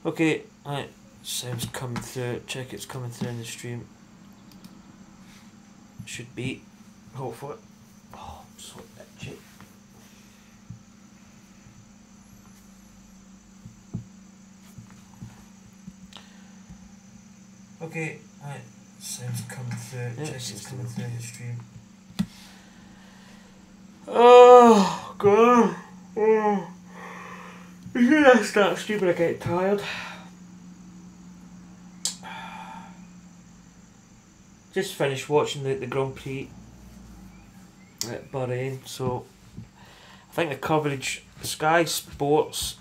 Okay, right, sound's coming through. Check it's coming through in the stream. Should be. Hopefully. Oh, I'm so itchy. Okay, right, sound's coming through. Check it's coming through in the stream. Oh, God. Oh. You hear that start stupid, I get tired. Just finished watching the Grand Prix at Bahrain, so I think the coverage, Sky Sports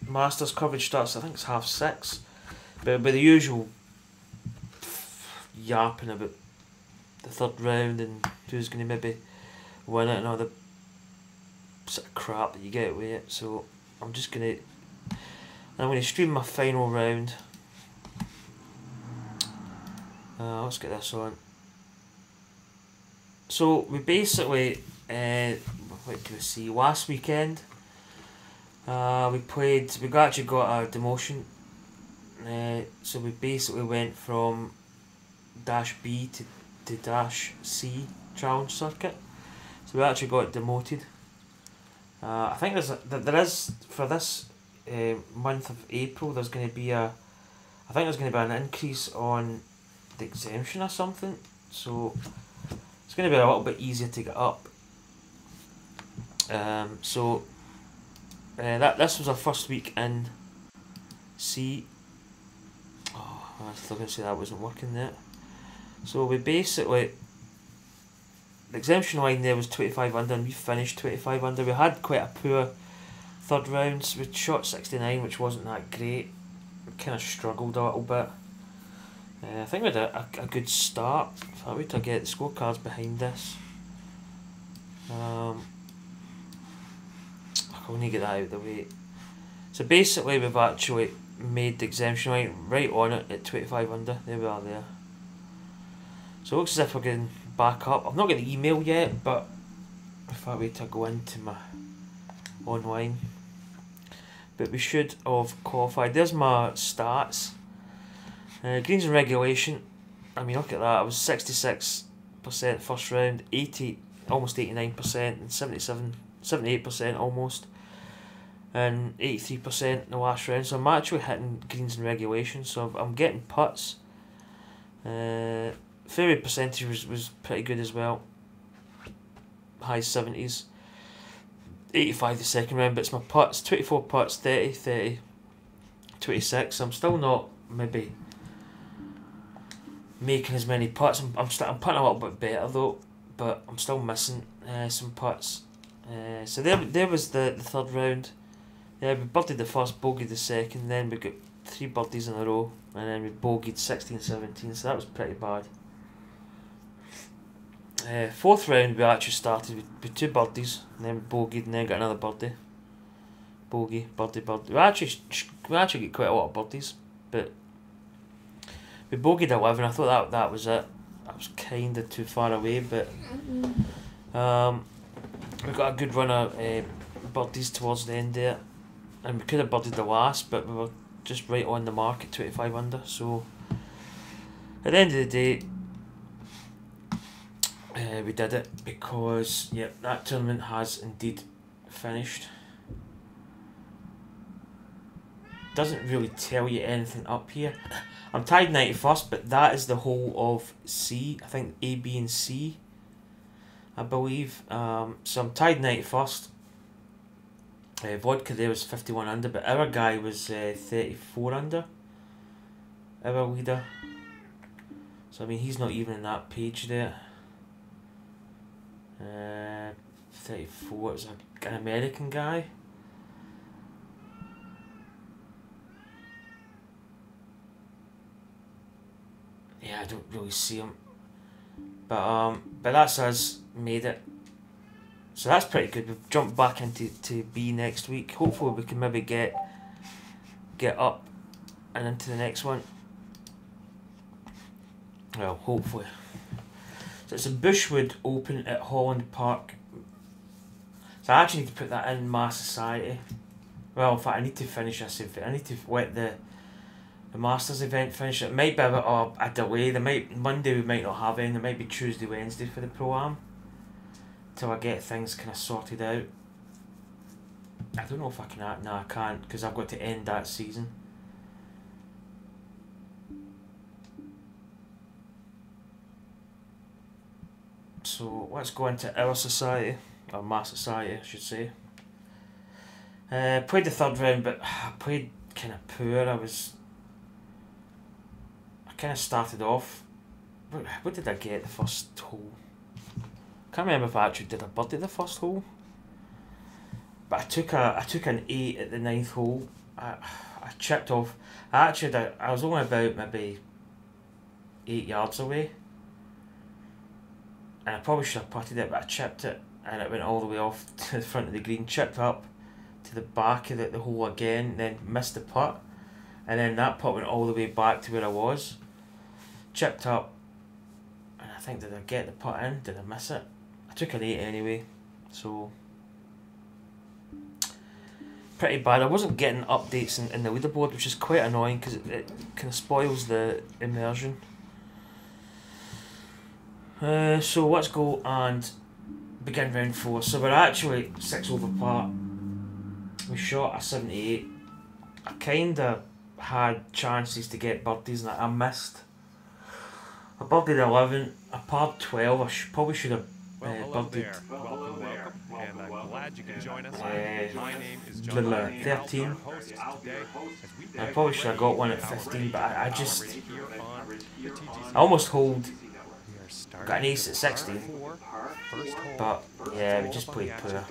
Masters coverage starts, I think it's 6:30, but with the usual yapping about the third round and who's going to maybe win it and all the sort of crap that you get with it. So I'm going to stream my final round. Let's get this on. So we basically, what can I see? Last weekend, we actually got a demotion. So we basically went from Dash B to Dash C challenge circuit. So we actually got demoted. I think there is for this month of April. There's going to be I think there's going to be an increase on the exemption or something. So it's going to be a little bit easier to get up. This was our first week in C. Oh, I was still going to say that wasn't working there. So we basically, the exemption line there was 25 under and we finished 25 under. We had quite a poor third round. We shot 69, which wasn't that great. We kind of struggled a little bit. I think we had a good start. If I were to get the scorecards behind this. I'll need to get that out of the way. So basically we've actually made the exemption line right on it at 25 under. There we are there. So it looks as if we're getting back up. I've not got the email yet, but if I were to go into my online. But we should have qualified. There's my stats. Greens and regulation. I mean, look at that. I was 66% first round, almost 89%, and 78% almost, and 83% in the last round. So I'm actually hitting greens and regulation. So I'm getting putts. Fairway percentage was pretty good as well. High 70s. 85 the second round, but it's my putts. 24 putts, 30, 30, 26. I'm still not maybe making as many putts. I'm putting a little bit better though, but I'm still missing some putts. So there was the third round. Yeah, we birdied the first, bogeyed the second, then we got 3 birdies in a row, and then we bogeyed 16, 17. So that was pretty bad. Fourth round we actually started with 2 birdies, and then we bogeyed, and then got another birdie. Bogey, birdie, birdie. We actually get quite a lot of birdies, but we bogeyed 11. I thought that was it. I was kind of too far away, but we got a good run of birdies towards the end there, and we could have birdied the last, but we were just right on the mark at 25 under. So at the end of the day, we did it because that tournament has indeed finished. Doesn't really tell you anything up here. I'm tied 91st, but that is the whole of C. I think A, B and C, I believe. So I'm tied 91st. Vodka there was 51 under, but our guy was 34 under. Our leader. So I mean, he's not even in that page there. 34 is an American guy. Yeah, I don't really see him. But that's us, made it. So that's pretty good. We've jumped back into B next week. Hopefully we can maybe get up and into the next one. Well, hopefully. So it's a Bushwood Open at Holland Park. So I actually need to put that in my society. Well, in fact, I need to finish this. I need to let the the Masters event finished. It might be a bit of a delay. Monday we might not have any. It might be Tuesday, Wednesday for the Pro-Am. Till I get things kind of sorted out. I don't know if I can. No, I can't because I've got to end that season. So let's go into our society, or my society, I should say. Played the third round, but I played kind of poor. I kind of started off. What did I get the first hole? Can't remember if I actually did a birdie the first hole. But I took an 8 at the 9th hole. I chipped off. I was only about maybe 8 yards away. And I probably should have putted it, but I chipped it and it went all the way off to the front of the green, chipped up to the back of the hole again, then missed the putt. And then that putt went all the way back to where I was. Chipped up, and I think, did I get the putt in? Did I miss it? I took an 8 anyway, so pretty bad. I wasn't getting updates in the leaderboard, which is quite annoying because it kind of spoils the immersion. So let's go and begin round 4. So we're actually 6 over par. We shot a 78. I kind of had chances to get birdies and I missed. I birdied 11, I parred 12. I probably should have birdied. Welcome, and I'm glad you can join us. My name is John. 13. I probably should have got one at 15, but I almost hold. Got an ace at 16, but yeah, we just played poor.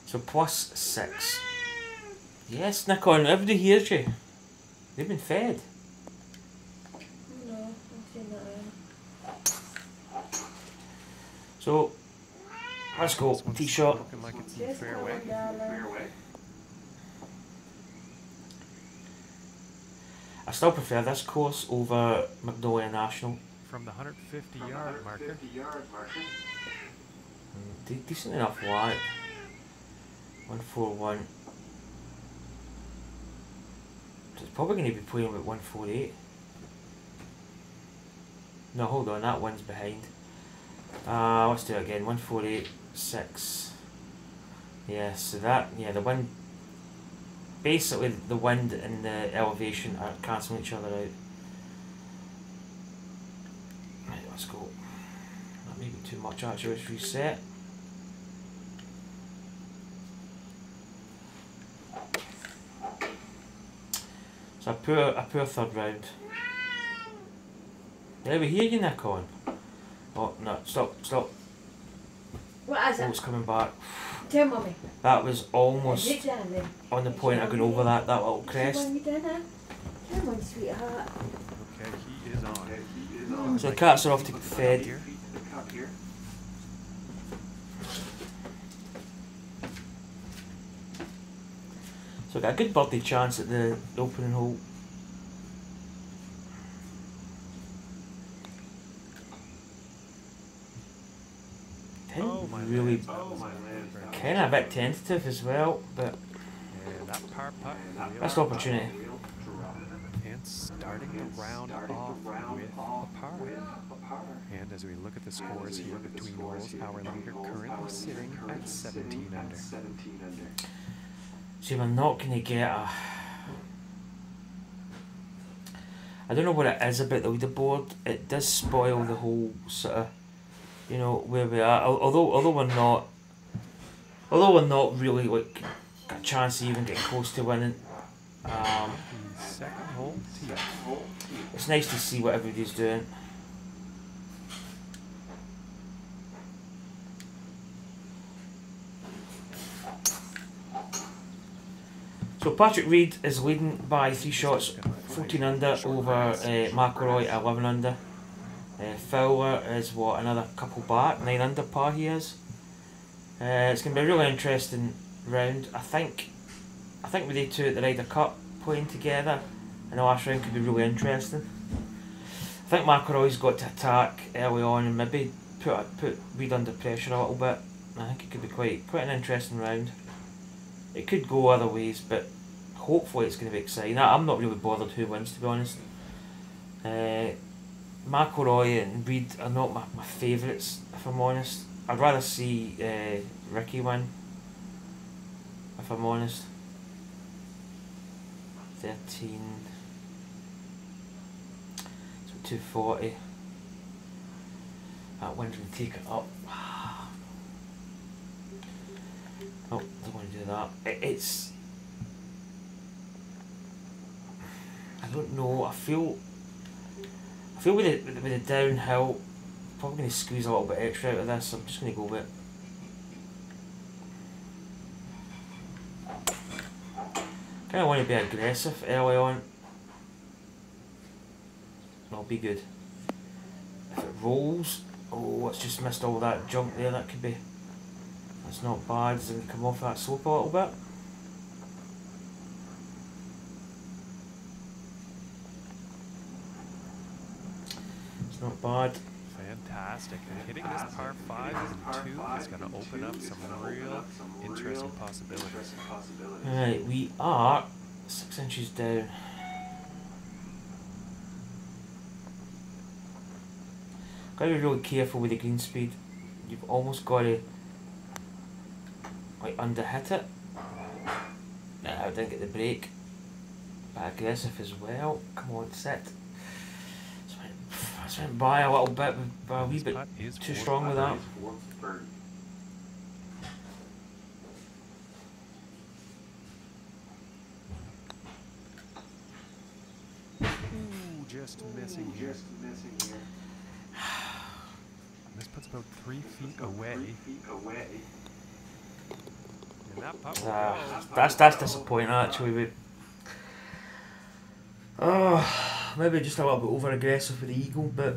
So plus 6. Yes, Nikon, everybody hears you. They've been fed. No, I'm saying that. So let's go. Tee shot. Looking like it's in the fairway. I still prefer this course over Magnolia National. From the 150-yard marker. Decent enough lie. 141. So it's probably going to be playing with 148. No, hold on, that one's behind. Let's do it again. 148, 6. Yeah, so that, the wind. Basically, the wind and the elevation are cancelling each other out. Right, let's go. That may be too much actually, let's reset. So a poor third round. Yeah, we hear you, Nikon. Oh, no, stop. What is it? Oh, it's coming back. Tell Mummy. That was almost Is it down then? on the point of going over that little crest. Tell Mummy, dinner. Come on, sweetheart. Okay, he is on. So the cats are off to get fed. So I got a good birdie chance at the opening hole. Really kind of a bit tentative as well, but that's the opportunity. And starting the round off with a par. And as we look at the scores here between holes, our leader currently sitting at 17 under. See, we're not going to get a... I don't know what it is about the leaderboard. It does spoil the whole sort of, you know, where we are. Although we're not really like got a chance to even get close to winning. Second hole tee. It's nice to see what everybody's doing. So Patrick Reed is leading by 3 shots, 14 under over McIlroy at 11 under. Fowler is another couple back, 9 under par he is. It's going to be a really interesting round. I think with the two at the Ryder Cup playing together in the last round could be really interesting. I think McIlroy's got to attack early on and maybe put Reed under pressure a little bit. I think it could be quite an interesting round. It could go other ways, but hopefully it's going to be exciting. I'm not really bothered who wins, to be honest. McIlroy and Reed are not my favourites, if I'm honest. I'd rather see Ricky win, if I'm honest. 13. So 240. That wind's going to take it up. Oh, I don't want to do that. It's... I don't know. I feel with the downhill, probably going to squeeze a little bit extra out of this. I'm just going to go with it. Kind of want to be aggressive early on. That'll be good. If it rolls, oh, it's just missed all that junk there. That could be. That's not bad. It's going to come off that slope a little bit. It's not bad. Fantastic. And hitting this par 5 and 2 is going to open up some real interesting possibilities. Alright, we are 6 inches down. Got to be really careful with the green speed. You've almost got to like underhit it. Nah, I didn't get the break. But aggressive as well. Come on, sit. Just went by a little bit, but a wee bit too strong with that. Ooh, just missing here. This puts about 3 feet away. And that putt will go. That's disappointing actually. Maybe just a little bit over aggressive with the eagle, but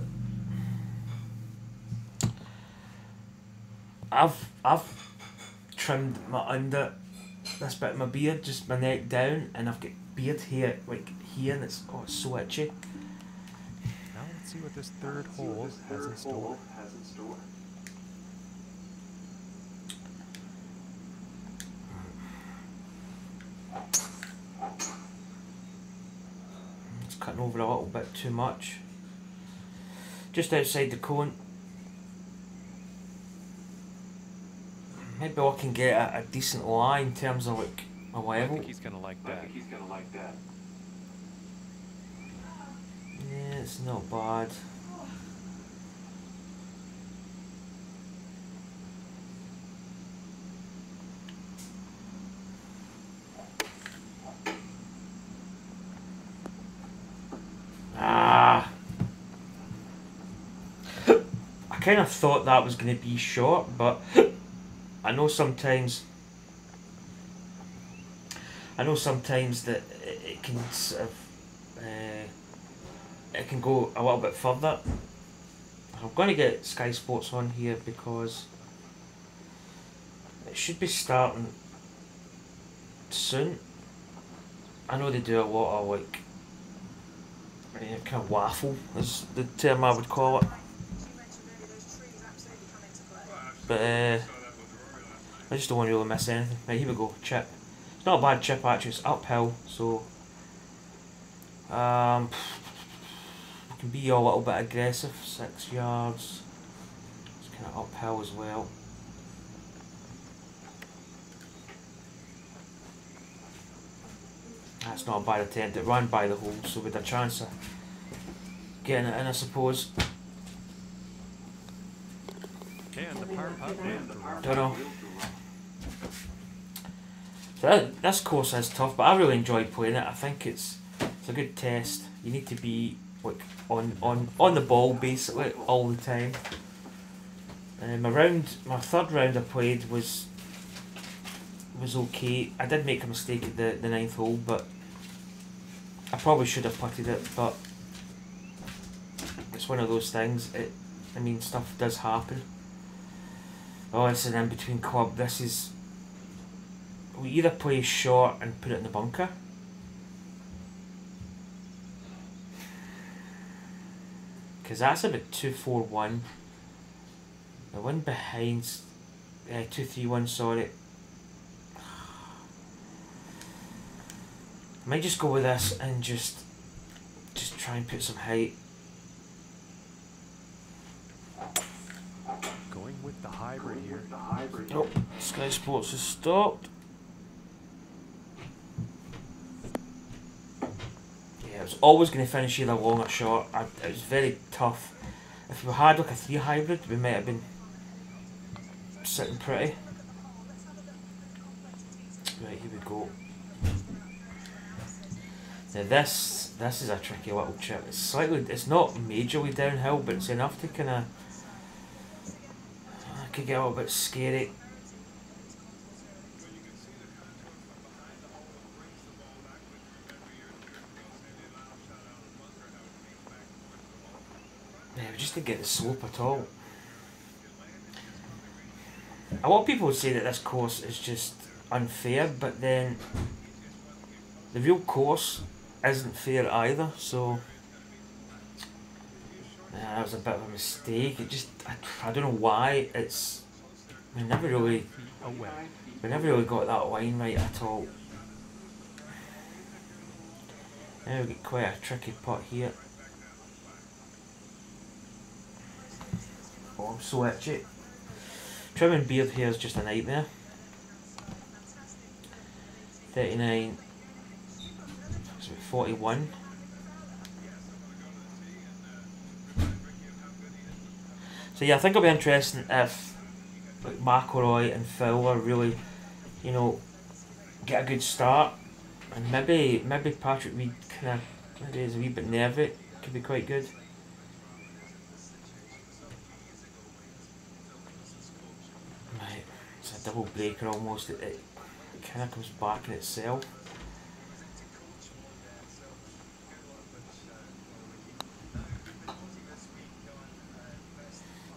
I've trimmed my under this bit of my beard, just my neck down, and I've got beard hair like here, and it's so itchy. Now let's see what this third hole has in store. It's cutting over a little bit too much. Just outside the cone. Maybe I can get a decent lie in terms of like a level. I think he's gonna like that. Yeah, it's not bad. I kind of thought that was going to be short, but I know sometimes that it can sort of it can go a little bit further. I'm going to get Sky Sports on here because it should be starting soon. I know they do a lot of like kind of waffle is the term I would call it. But I just don't want to really miss anything. Right, here we go, chip. It's not a bad chip actually, it's uphill, so we can be a little bit aggressive, 6 yards. It's kind of uphill as well. That's not a bad attempt, it ran by the hole, so with a chance of getting it in, I suppose. And the par putt Don't know. So this course is tough, but I really enjoy playing it. I think it's a good test. You need to be like on the ball basically all the time. My third round I played was okay. I did make a mistake at the 9th hole, but I probably should have putted it. But it's one of those things. I mean, stuff does happen. Oh, it's an in-between club. This is... We either play short and put it in the bunker. Because that's about 2-4-1. The one behind's... 2-3-1, sorry. Might just go with this and just try and put some height. Going with the hybrid here. Oh, Sky Sports has stopped. Yeah, it was always going to finish either long or short. It was very tough. If we had like a 3 hybrid, we might have been sitting pretty. Right, here we go. Now this is a tricky little chip. It's not majorly downhill, but it's enough to kind of could get a little bit scary. Yeah, we just didn't get the slope at all. A lot of people would say that this course is just unfair, but then the real course isn't fair either, so that was a bit of a mistake. It just, I don't know why, we never really got that line right at all. Now we get quite a tricky putt here. Oh, I'm so itchy. Trimming beard here is just a nightmare. 39, 41. So yeah, I think it'll be interesting if like McIlroy and Fowler really, you know, get a good start, and maybe Patrick Reed kind of maybe is a wee bit nervy, could be quite good. Right, it's a double breaker almost. It kind of comes back in itself.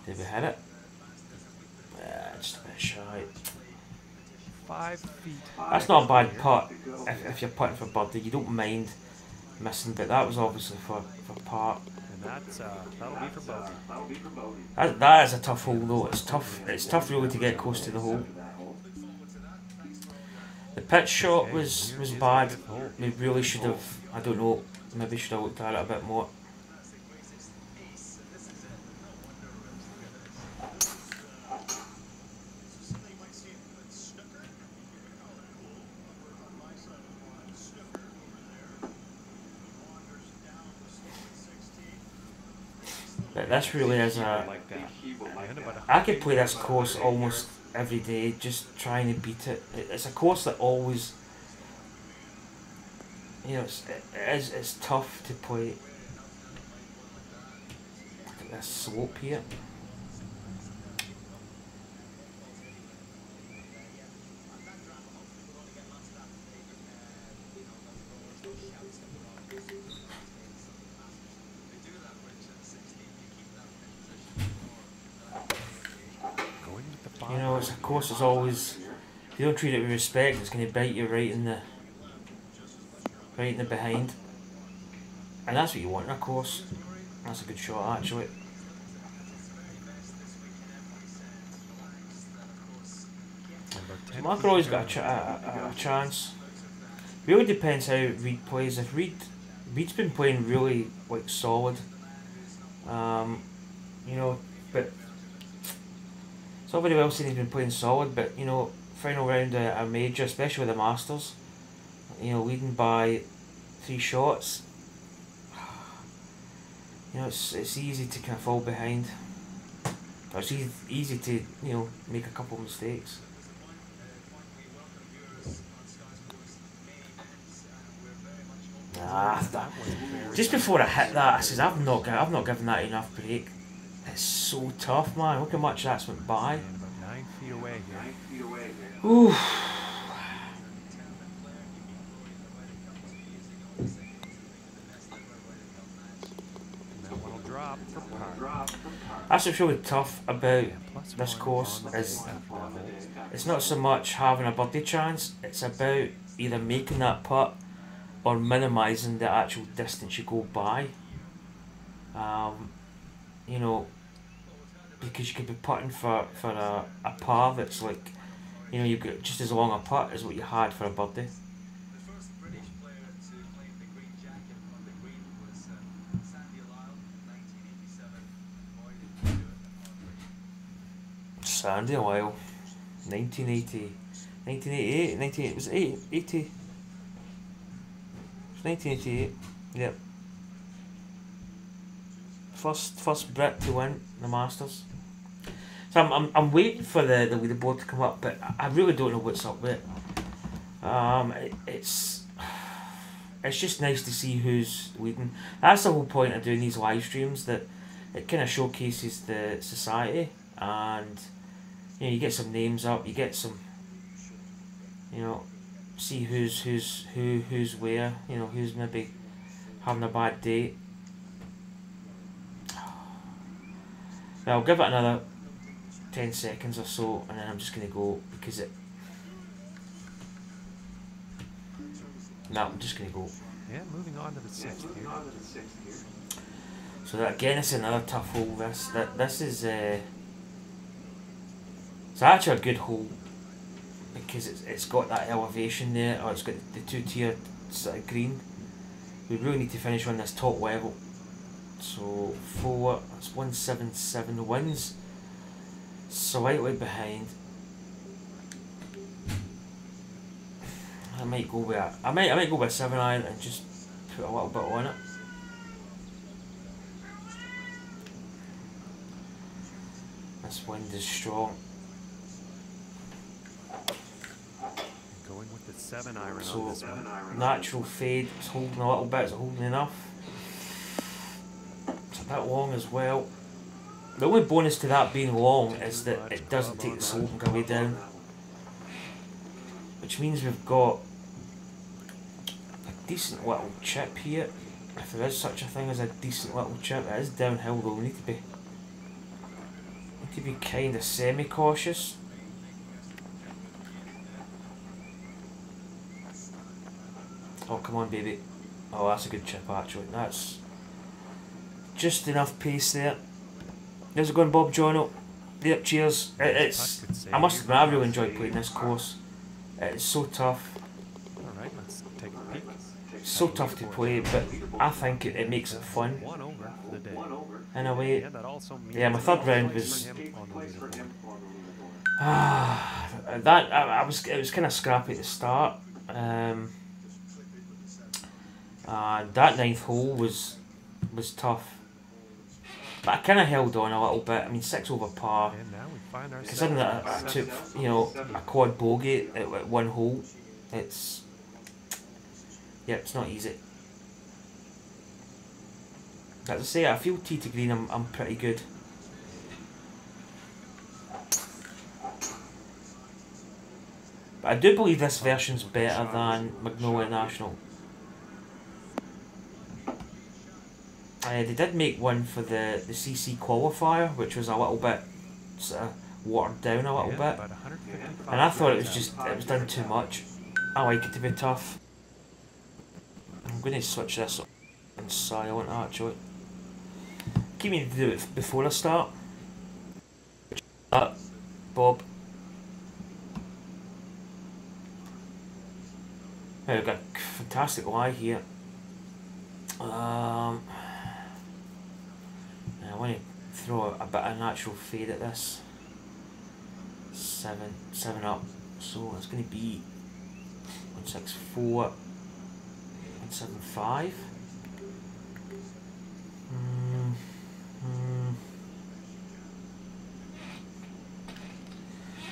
Did we hit it? Just a bit shy. 5 feet. That's not a bad putt if you're putting for birdie. You don't mind missing, but that was obviously for par. And that'll be for bogey. That is a tough hole though. It's tough really to get close to the hole. The pitch shot was bad. We really should have, I don't know, maybe should have looked at it a bit more. But this really is I could play this course almost every day, just trying to beat it. It's a course that always, you know, it's tough to play. Look at this slope here. You know, it's a course that's always, if you don't treat it with respect, it's going to bite you right in the behind. And that's what you want in a course. That's a good shot actually. So McIlroy's got a chance. Really depends how Reed plays. If Reed's been playing really like solid, you know, but it's not very well seen he's been playing solid, but you know, final round a major, especially with the Masters, you know, leading by 3 shots, you know, it's easy to kind of fall behind. It's easy to, you know, make a couple of mistakes. Just before I hit that, I says I've not given that enough break. It's so tough, man. Look how much that's went by. 9 feet away here. Ooh. That one will drop for par. That's what's really tough about this course is it's not so much having a birdie chance. It's about either making that putt or minimising the actual distance you go by. You know, because you could be putting for a par that's like, you know, you've got just as long a putt as what you had for a birdie. sandy a while. 1980, 1988, 1980, was it 80? It was 1988, yep. First Brit to win the Masters. So I'm waiting for the leaderboard to come up, but I really don't know what's up with it. It's just nice to see who's leading. That's the whole point of doing these live streams, that it kind of showcases the society, and you know, you get some names up, you get some, you know, see who's where, you know, who's maybe having a bad day. Now I'll give it another 10 seconds or so, and then I'm just going to go, because it... No, I'm just going to go. Yeah, moving on to the 6th here. So that, again, it's another tough hole. This is... it's actually a good hole, because it's got that elevation there, or it's got the two-tier sort of green. We really need to finish on this top level. So 4, that's 177 wins. Slightly behind. I might go with I might go with 7 iron and just put a little bit on it. This wind is strong. Going with the 7 iron So on this one. natural fade. It's holding a little bit. It's holding enough. It's a bit long as well. The only bonus to that being long is that it doesn't take the sloping away down, which means we've got a decent little chip here, if there is such a thing as a decent little chip. It is downhill though. We need to be kind of semi-cautious. Oh, come on, baby. Oh, that's a good chip actually. That's just enough pace there. How's it going, Bob Jono? Yep, cheers. It's I must admit, I really enjoy playing this course. It's so tough. Alright, let's take a peek. It's so tough to play, but I think it makes it fun. 1 over for the day. In a way. And that also means Yeah, my third round was for him on the leaderboard. it was kind of scrappy at the start. And that 9th hole was tough. But I kind of held on a little bit. I mean, 6 over par. And now we find Considering that I took, you know, a quad bogey at 1 hole, it's not easy. As I say, I feel tee to green, I'm pretty good. But I do believe this version's better than Magnolia National. They did make one for the CC qualifier, which was a little bit sort of watered down a little bit, and I thought it was done too much. I like it to be tough. I'm going to switch this on silent actually. Keep me to do it before I start. Bob. Now we've got a fantastic lie here. I want to throw a bit of natural fade at this. 7 up. So it's going to be 164, 175.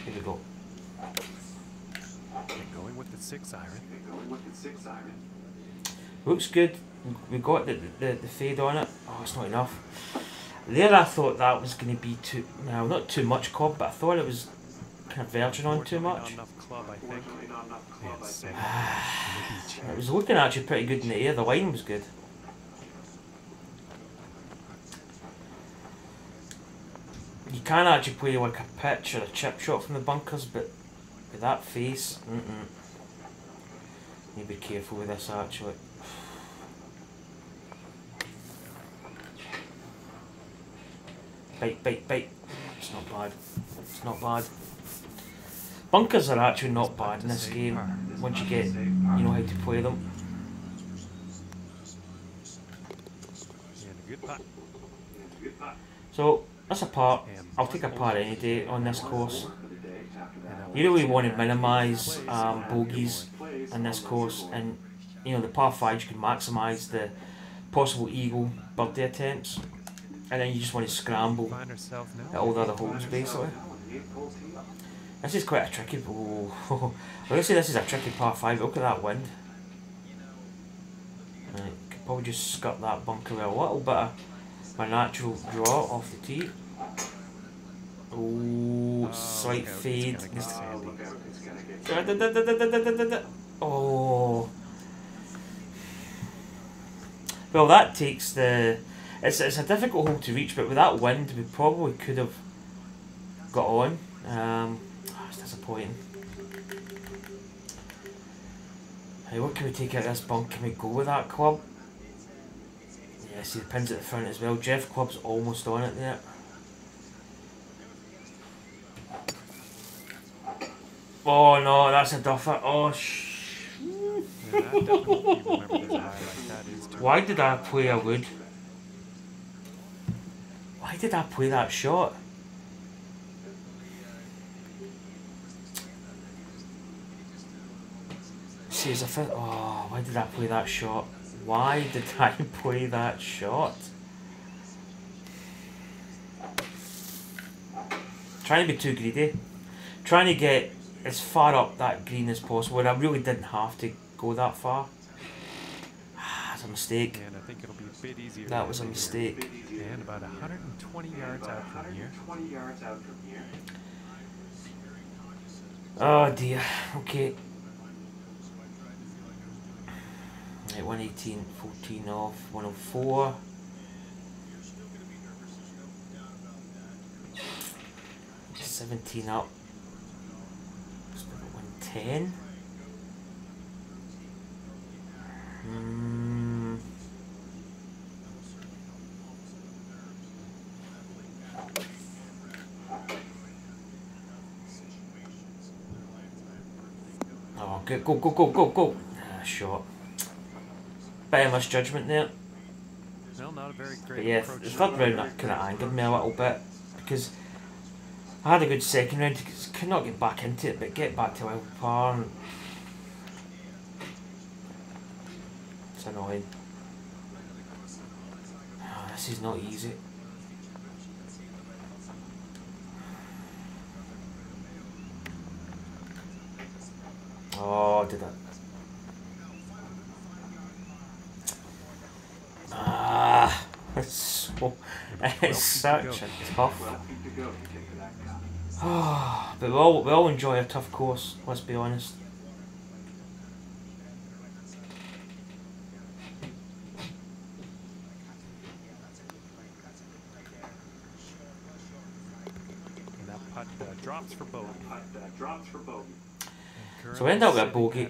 Here we go. And going with the 6 iron. Looks good. We got the fade on it. Oh, it's not enough. There I thought that was going to be too, well, not too much cob, but I thought it was kind of verging on too much. It was looking actually pretty good in the air. The line was good. You can actually play like a pitch or a chip shot from the bunkers, but with that face, you be careful with this actually. Bite. It's not bad. It's not bad. Bunkers are actually not bad in this game once you know how to play them. And a good putt. So That's a par. And I'll take a par any day on this course. and You really want to minimise bogeys in this course, and you know the par 5s you can maximise the possible eagle birdie attempts, and then you just want to scramble find ourselves now at all the other holes basically. This is quite a tricky. Oh, I'm gonna say this is a tricky par 5. Look at that wind. Right, could probably just skirt that bunker with a little bit of my natural draw off the tee. Oh, slight look out, fade. it's gonna get sandy. Oh. Well, that takes the. It's a difficult hole to reach, but with that wind, we probably could have got on. It's disappointing. Hey, what can we take out of this bunk? Can we go with that club? Yeah, see the pins at the front as well. Jeff Club's almost on it there. Oh no, that's a duffer. Oh Yeah, that definitely, you remember there's a highlight. That is too. Why did I play a wood? Why did I play that shot? See, as if why did I play that shot? Why did I play that shot? Trying to be too greedy. Trying to get as far up that green as possible, and I really didn't have to go that far. That's a mistake. And I think it'll be a bit easier. That was a mistake. And about 120 yards out from here. Oh dear. Okay. Right, 118, 14 off, 104. $17 up. 110. Oh, go, go, go, go, go, go. Shot. Bit of misjudgment there. No, not a very great But yeah, approach. the third round that kind of angered me a little bit because I had a good second round, could not get back into it, but get back to wild par. And it's annoying. Oh, this is not easy. Oh, did that? It's such a tough. But we all enjoy a tough course. Let's be honest. And that putt drops for bogey. So we end up with a bogey.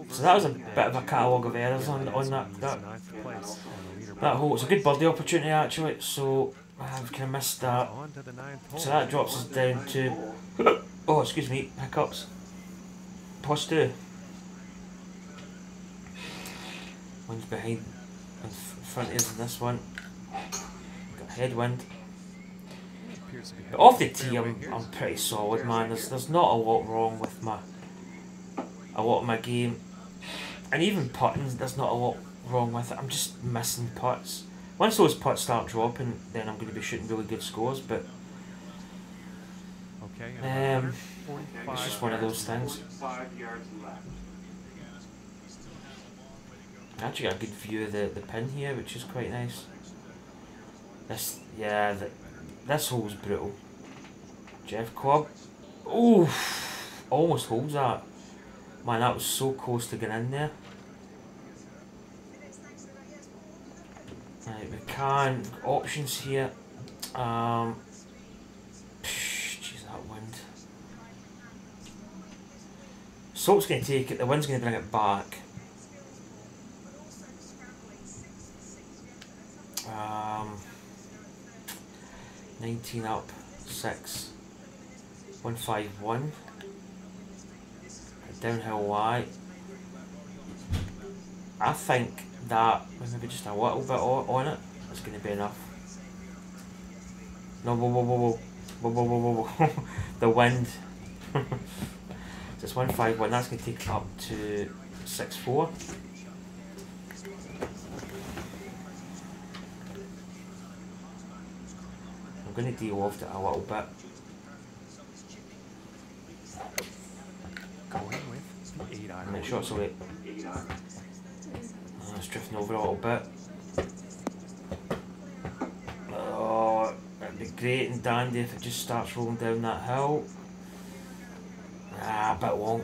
So that was a bit of a catalogue of errors on that hole. It's a good birdie opportunity actually, so I've kind of missed that. So that drops us down to, oh excuse me, hiccups. +2. One's behind, in front of us in this one. Got headwind. But off the tee, I'm pretty solid, man. There's not a lot wrong with a lot of my game, and even putting, there's not a lot wrong with it. I'm just missing putts. Once those putts start dropping, then I'm going to be shooting really good scores. But it's just one of those things. I actually got a good view of the pin here, which is quite nice. This hole's brutal. Jeff Club. Ooh, almost holds that. Man, that was so close to getting in there. Right, we can options here. Jeez, that wind. Salt's going to take it. The wind's going to bring it back. 19 up, 6, 151. Downhill Y. I think that with maybe just a little bit on it is going to be enough. No, whoa, whoa, whoa, whoa. Whoa, whoa, whoa, whoa, whoa. The wind. It's 151, that's going to take it up to 6-4. I'm going to de-loft it a little bit. Going with the 8-iron. Make sure it's away. It's drifting over a little bit. Oh, it'd be great and dandy if it just starts rolling down that hill. Ah, a bit long.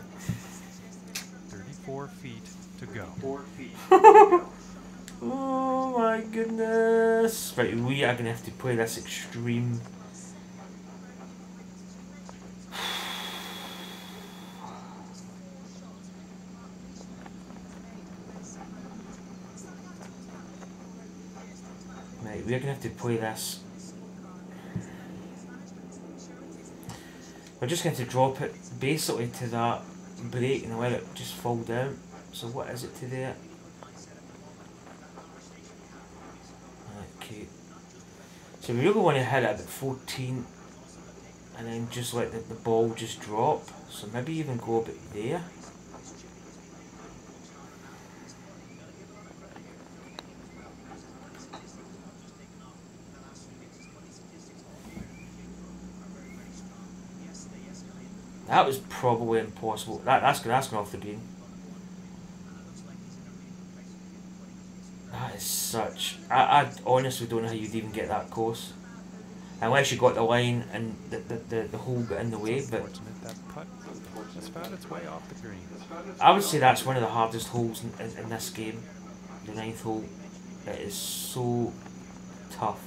34 feet to go. Oh my goodness. Right, we are going to have to play this extreme. Right, we're going to have to play this. We're just going to drop it basically to that break and let it just fall down. So what is it to there? Okay. So we really want to hit it at 14 and then just let the ball just drop. So maybe even go a bit there. That was probably impossible. That's going off the green. That is such... I honestly don't know how you'd even get that course. Unless you got the line and the hole got in the way, but... That putt has found its way off the green. I would say that's one of the hardest holes in this game. The 9th hole. It is so tough.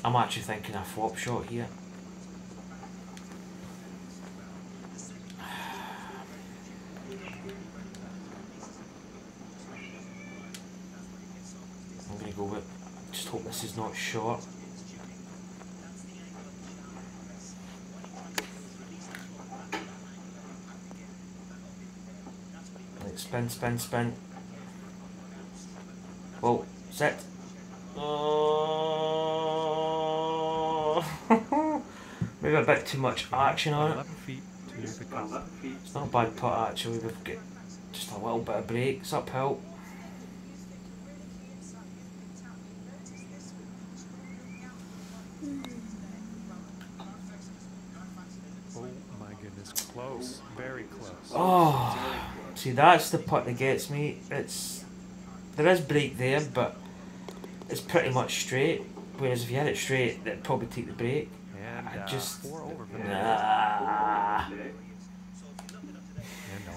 I'm actually thinking a flop shot here. I'm going to go with... Just hope this is not short. Right, spin, spin, spin. Well, sit. Maybe a bit too much action on it. 11 feet to the cup. It's not a bad putt actually, we've got just a little bit of break, it's uphill. Oh my goodness, close, very close. Oh, see that's the putt that gets me. There is break there, but it's pretty much straight. Whereas if you hit it straight, it'd probably take the break. And I just 4 over for nah. And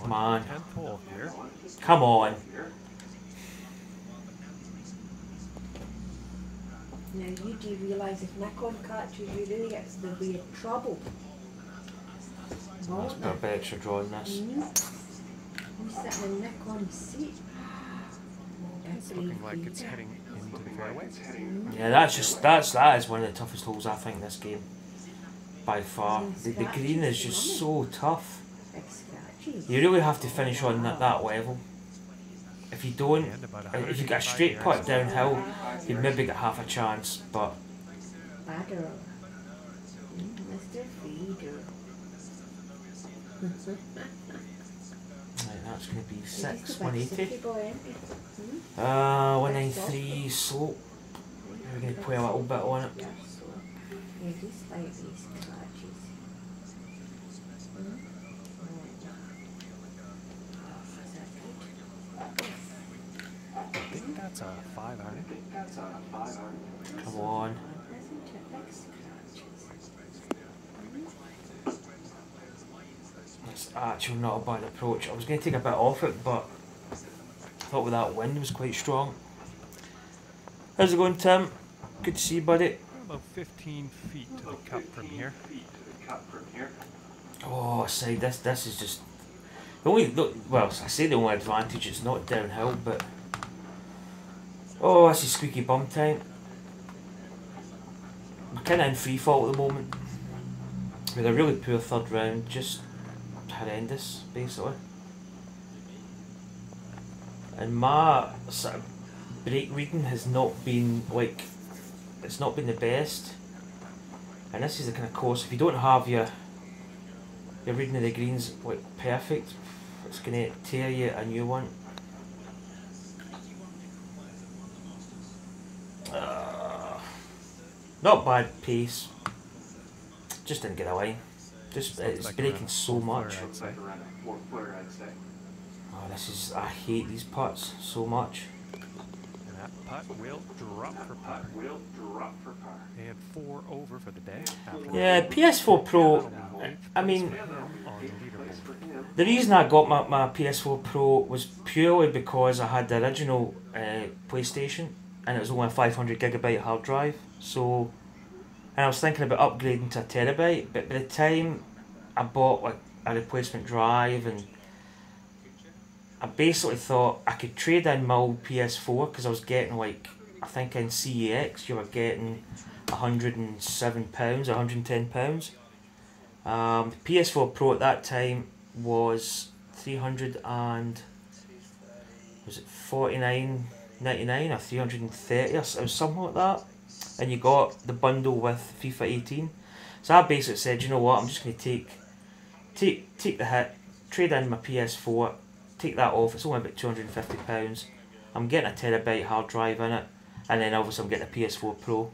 Come on on. to the 10th hole here. Come on. Now you do realise if Nikon catches you, really gets the way of trouble. Let's put a bit extra draw in this. You're sitting in Nikon's seat. It's looking like it's heading into the fairway. Yeah, that is one of the toughest holes I think this game. By far. The green is just so tough. Big scratches. You really have to finish on that level. If you don't, if you get a straight putt downhill, you'd maybe get half a chance, but... Badder. Mr. Feeder. Right, that's going to be You're 6, just a big 180. city boy, aren't you? 193 slope. We're going to play a little bit on it. You're so... You just like these scratches. I think that's a 5-iron. Come on. Isn't it big scratches? It's actually not a bad approach. I was going to take a bit off it, but I thought with that wind was quite strong. How's it going, Tim? Good to see you, buddy. About 15 feet to the cup from here. Oh, say this is just the only well, I say the only advantage. It's not downhill, but oh, this is squeaky bum time. I'm kind of in free fall at the moment with a really poor third round, just horrendous, basically. and my sort of break reading has not been like, it's not been the best. And this is the kind of course, if you don't have your reading of the greens like perfect, it's going to tear you a new one. Not bad pace, just didn't get a line. Just it's breaking so much. Oh, this is, I hate these putts so much. And that putt will drop for par. And 4 over for the day. Yeah, PS4 Pro, I mean, the reason I got my PS4 Pro was purely because I had the original PlayStation and it was only a 500GB hard drive. So, and I was thinking about upgrading to a terabyte, but by the time I bought like a replacement drive, and I basically thought I could trade in my old PS4 because I was getting like, I think in CEX you were getting £107, £110. The PS4 Pro at that time was 300 and, was it 49.99 or 330 or it was something like that, and you got the bundle with FIFA 18. So I basically said, you know what, I'm just going to take the hit, trade in my PS4, take that off. It's only about £250. I'm getting a terabyte hard drive in it, and then obviously I'm getting a PS4 Pro.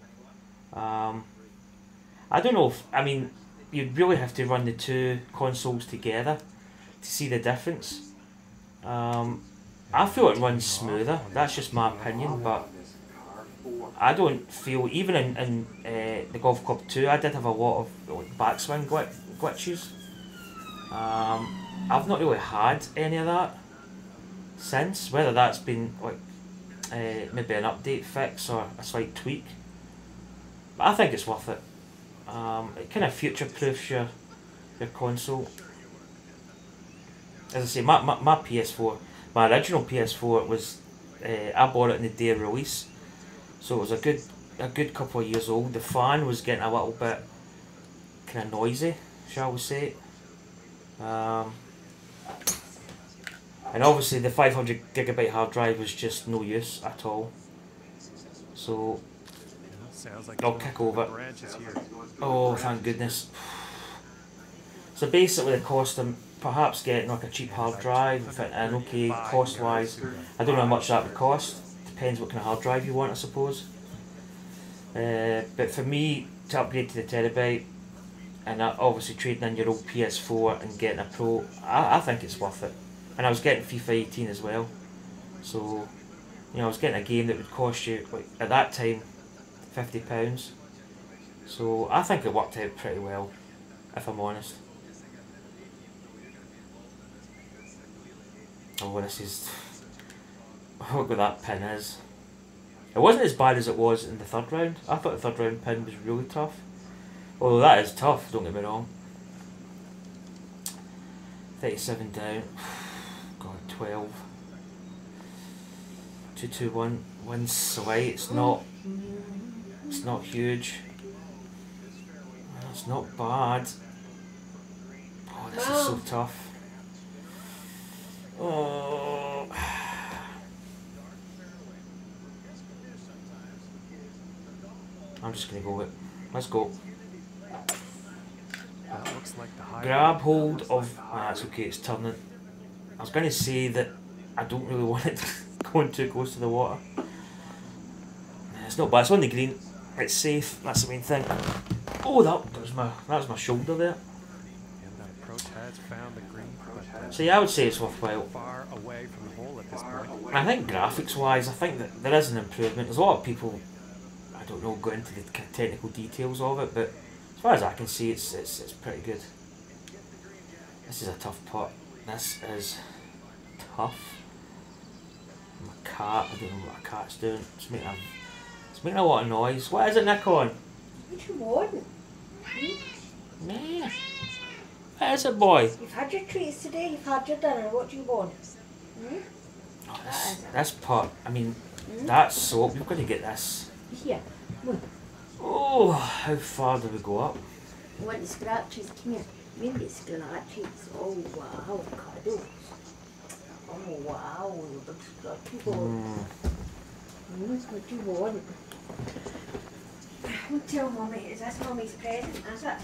I don't know if, I mean, you'd really have to run the two consoles together to see the difference. I feel it runs smoother, that's just my opinion, but I don't feel, even in the Golf Club 2, I did have a lot of like, backswing glitches. I've not really had any of that since, whether that's been like maybe an update fix or a slight tweak. But I think it's worth it. It kind of future-proofs your console. As I say, my PS4, my original PS4 was, I bought it in the day of release, so it was a good couple of years old. The fan was getting a little bit kind of noisy, shall we say. And obviously the 500GB hard drive was just no use at all. So I'll kick over. Oh, thank goodness. So basically the cost of perhaps getting like a cheap hard drive, and okay, cost wise, I don't know how much that would cost. Depends what kind of hard drive you want, I suppose. But for me, to upgrade to the terabyte, and obviously trading in your old PS4 and getting a Pro, I think it's worth it. And I was getting FIFA 18 as well, so you know I was getting a game that would cost you like at that time £50. So I think it worked out pretty well, if I'm honest. Oh, this is, look what that pin is. It wasn't as bad as it was in the third round. I thought the third round pin was really tough. Although that is tough, don't get me wrong. 37 down. God, 12. 2-2-1. Win slight. It's not huge. It's not bad. Oh, this is so tough. Oh. I'm just gonna go with it. Let's go. Looks like the Grab hold of. It's okay, it's turning. I was going to say that I don't really want it going too close to the water. It's not bad, it's on the green. It's safe, that's the main thing. Oh, that was my shoulder there. And that approach has found the green, but So yeah, I would say it's worthwhile. far away from the hole at this point. And I think graphics wise, I think that there is an improvement. There's a lot of people, I don't know, go into the technical details of it, but as far as I can see, it's pretty good. This is a tough putt. This is tough. My cat, I don't know what a cat's doing. It's making a lot of noise. What is it, Nikon? What you want? Nah. What is it, boy? You've had your treats today, you've had your dinner, what do you want? Oh, this putt, I mean, that's soap. We've got to get this. Here, come on. Oh, how far do we go up? You want the scratches? Come here. Maybe scratches. Oh, wow, cuddles. Oh wow, the people. What do you want? Well, tell Mummy, is this Mummy's present, is it?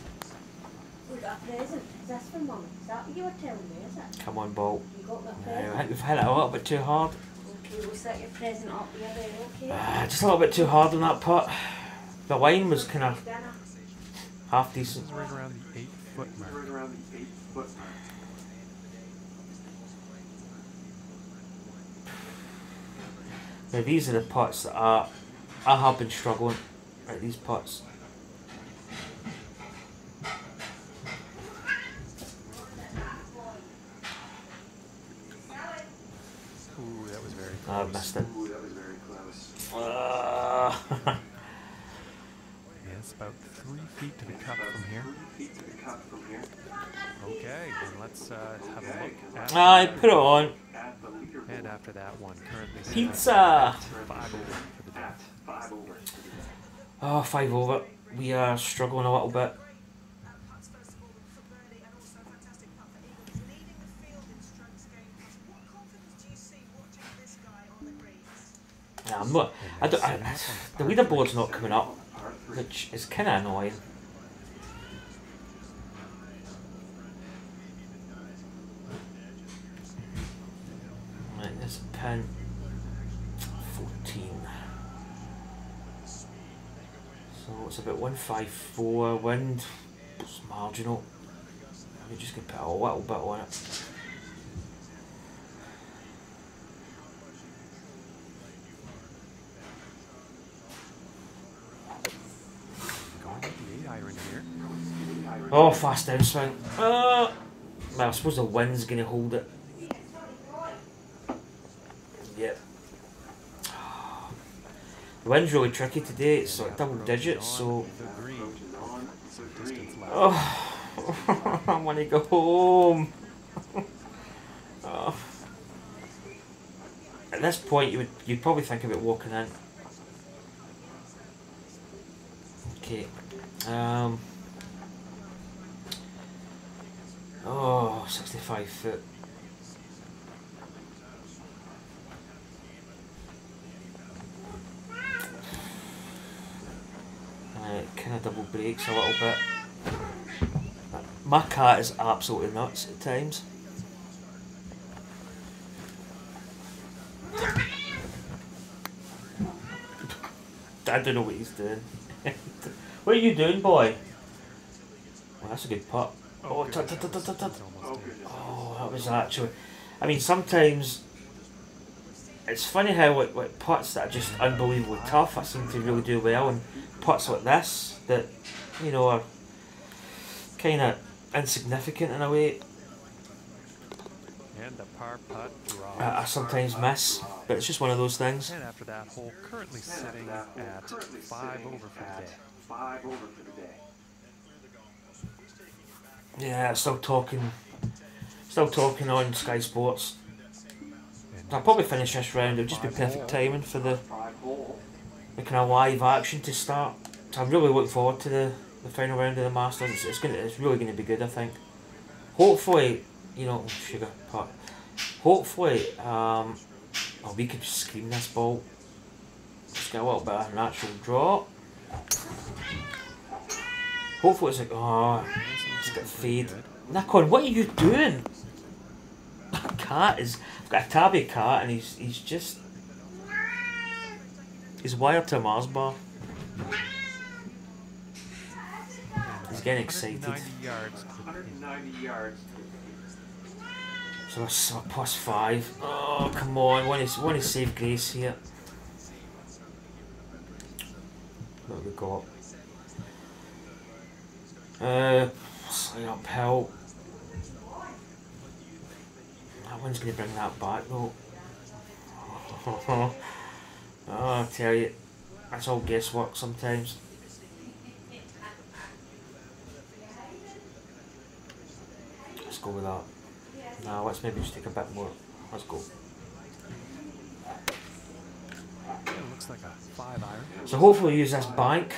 We got a present. Is this for Mummy? Is that what you were telling me, is it? Come on, Bolt. You got my I present? think we've hit it a little bit too hard. Okay, we'll set your present up here then, okay? Just a little bit too hard on that putt. The line was kind of Dinner. half This decent. is right around the 8-foot mark. Now these are the putts that I have been struggling at these putts. Ooh, that was very I close. missed it. Yeah, it's about 3 feet to the cup from here. Okay, and let's have a look at I put it on. And after that one, currently sitting Pizza! at 5 over for the day. Oh, 5 over. We are struggling a little bit. Nah, I'm not. I don't. The leaderboard's not coming up, which is kind of annoying. Right, there's a pin. 14. So it's about 154. Wind. It's marginal. We're just gonna put a little bit on it. Going with the 8-iron here. Oh, fast downswing. Well, I suppose the wind's going to hold it. Yep. The wind's really tricky today. It's like double digits, so. The green. Some distance left. Oh, I want to go home. Oh. At this point, you'd probably think about walking in. Okay. Oh, 65 foot. It kind of double breaks a little bit. My cat is absolutely nuts at times. I don't know what he's doing. What are you doing, boy? Well, that's a good putt. Oh, tut, tut, tut, tut, tut, tut. Oh, that was actually. I mean, sometimes it's funny how like putts that are just unbelievably tough, I seem to really do well, and putts like this that are kind of insignificant in a way. And the par putt drops. I sometimes miss, but it's just one of those things. And after that hole, currently sitting at 5 over for the day. Yeah, still talking on Sky Sports. I'll probably finish this round. It'll just be perfect timing for the kind of live action to start. So I'm really looking forward to the final round of the Masters. It's really going to be good, I think. Hopefully, sugar pot. Hopefully, we could screen this ball. Just get a little bit of a natural draw. Hopefully it's like, just get fade. Nikon, what are you doing? That cat is. I've got a tabby cat and he's wired to a Mars bar. He's getting excited. 190 yards. So it's a +5. Oh, come on. Want to save grace here. What have we got? Slightly uphill. That one's going to bring that back though. Oh, I tell you, that's all guesswork sometimes. Let's go with that. Now let's maybe just take a bit more. Let's go. It looks like a 5-iron. So hopefully we use this bank.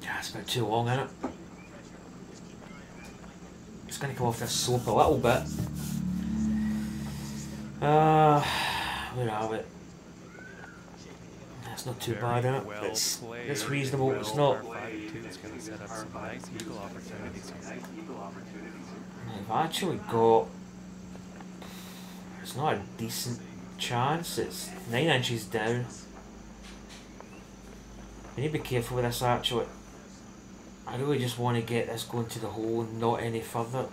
Yeah, it's a bit too long, isn't it? It's going to come off this slope a little bit. Where are we? That's not too bad, is it? Well It's played. reasonable. It's Well, not. par 5 and 2 is going to set up some nice eagle opportunities here. I've actually got. It's not a decent chance. It's 9 inches down. I need to be careful with this actually. I really just want to get this going to the hole and not any further.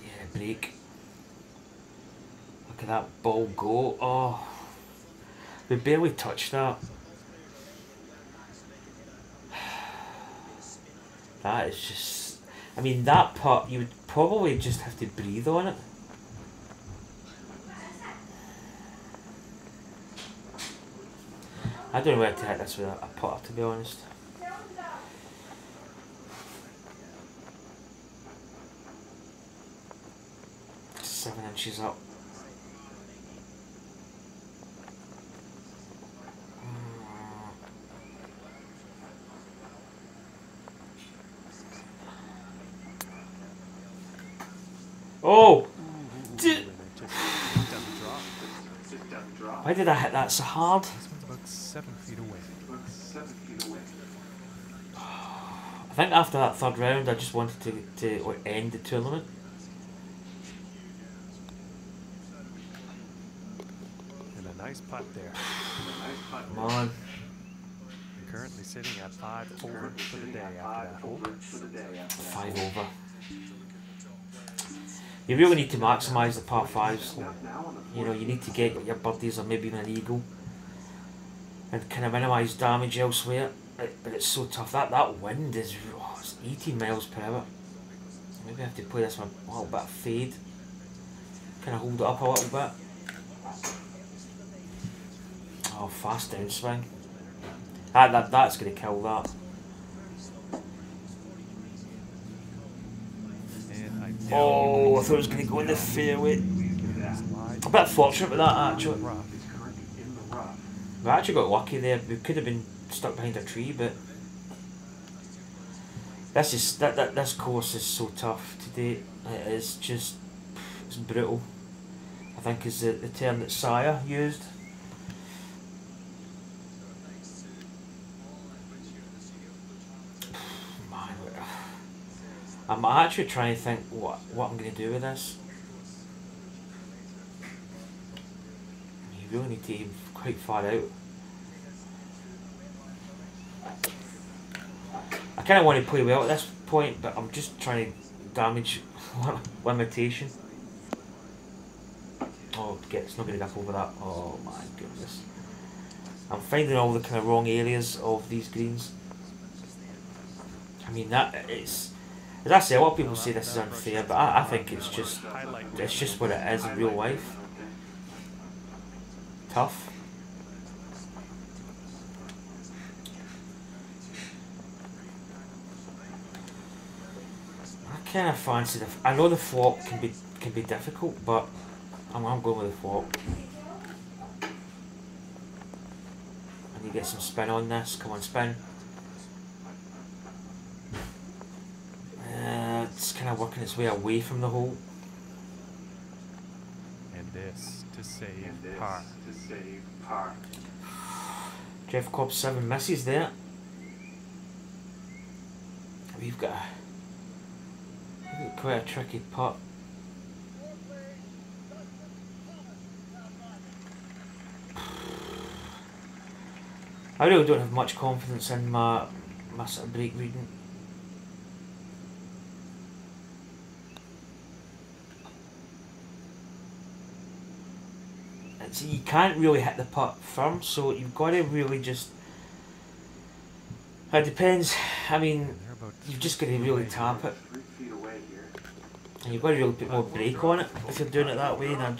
Yeah, break. Look at that ball go. Oh, we barely touched that. That is just... I mean, that putt, you would probably just have to breathe on it. I don't know where to hit this with a putter, to be honest. Seven inches up. Oh! Why did I hit that so hard? This one's about 7 feet away. I think after that third round, I just wanted to end the tournament. And a nice putt there. Come on. You're currently sitting at 5 over for the day after that hole. 5 over. You really need to maximise the par 5s. You know, you need to get your birdies or maybe even an eagle and kind of minimise damage elsewhere. But it's so tough. That wind is it's 18 miles per hour. Maybe I have to play this one a little bit of fade. Kind of hold it up a little bit. Oh, fast downswing. That's going to kill that. Oh, I thought it was going to go in the fairway. A bit fortunate with that actually. We actually got lucky there. We could have been stuck behind a tree, but this course is so tough today. It is just, it's brutal. I think is the term that Saya used. Man, I'm actually trying to think what I'm going to do with this. You really need to aim quite far out. I kind of want to play well at this point, but I'm just trying to damage limitation. Oh, it's not going to go over that. Oh my goodness. I'm finding all the kind of wrong areas of these greens. I mean, it's... As I say, a lot of people say this is unfair, but I think it's just what it is in real life. Tough. I kind of fancy I know the flop can be difficult, but I'm going with the flop. I need to get some spin on this. Come on, spin. It's kind of working its way away from the hole. And this to save par. Jeff Cobb 7 misses there. We've got quite a tricky putt. I really don't have much confidence in my sort of break reading. So you can't really hit the putt firm, so you've got to really just... It depends. I mean, you've just got to really tap it. And you've got to really put more brake on it if you're doing it that way, and I'm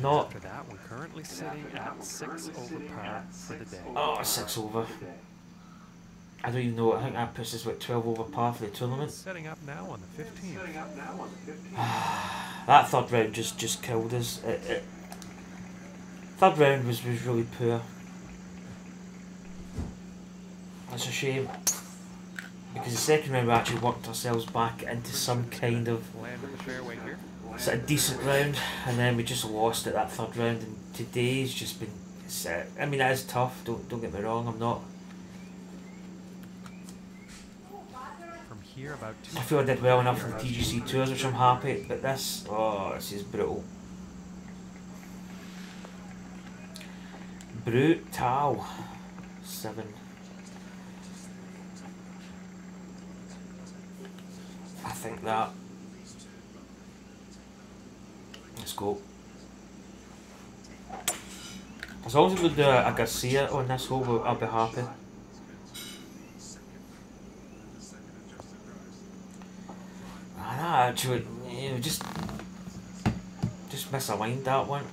not... After that, we're currently sitting at 6 over par for the day. Oh, 6 over. I don't even know, I think that puts us at 12 over par for the tournament. Setting up now on the 15th. That third round just killed us. Third round was really poor. That's a shame. because the second round we actually worked ourselves back into some kind of Land in the fairway here. sort of decent round, and then we just lost at that third round. And today's just been. I mean, it is tough. Don't get me wrong. I'm not. From here, about I feel I did well enough in TGC tours, which I'm happy. But this is brutal. Brutal. 7. I think that. Let's go. As long as we do a Garcia on this hole, I'll be happy. Actually, you know, just misaligned that one.